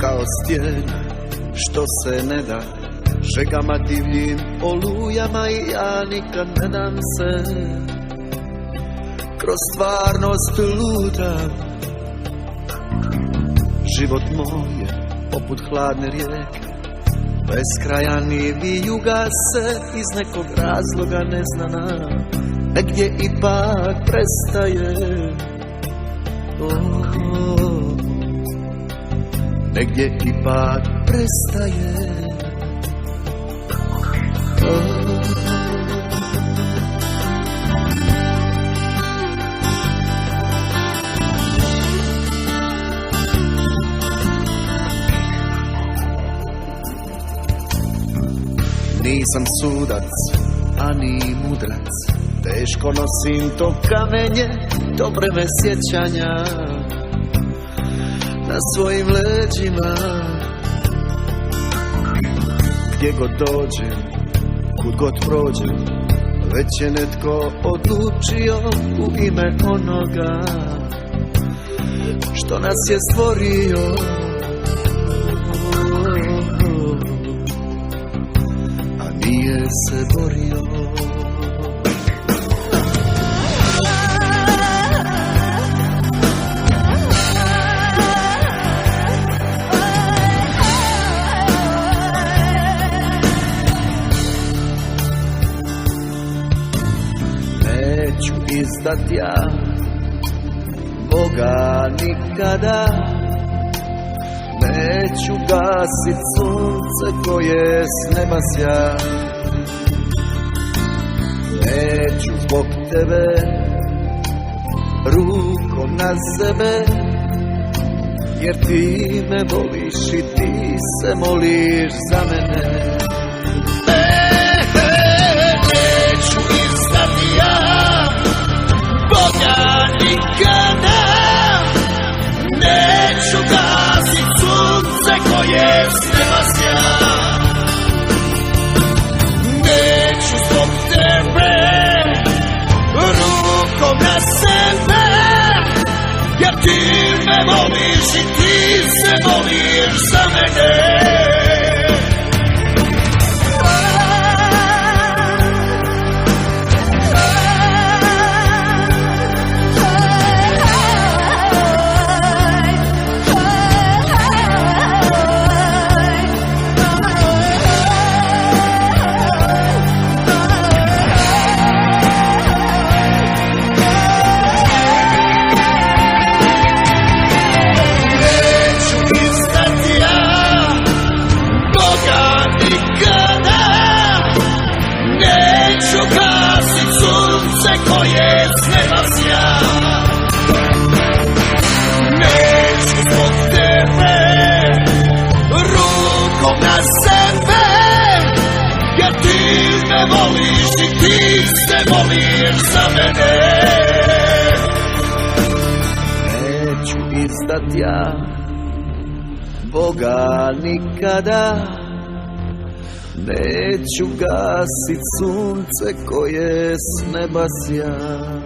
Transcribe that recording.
kao stijeg što se ne da, žegama divljim olujama i ja nikad ne dam se. Kroz stvarnost lutam, život moj je poput hladne rijeke, beskrajan i vijuga se iz nekog razloga neznana, negdje ipak prestaje. Negdje ipak prestaje. Nisam sudac, ani mudrac, teško nosim to kamenje, to breme sjećanja na svojim leđima. Gdje god dođem, kud god prođem, već je netko odlučio u ime onoga što nas je stvorio. Nije se borio. Neću izdat ja Boga nikada, neću gasit sunce koje s neba sja. Neću zbog tebe rukom na sebe, jer ti me voliš i ti se moliš za mene. Neću izdati ja Boga nikada, neću gasit sunce koje s neba sja. Neću zbog tebe rukom na sebe, jer ti me voliš i ti se voliš za mene. Voliš i ti se voliš za mene. Neću izdat ja Boga nikada, neću gasit sunce koje s neba sja.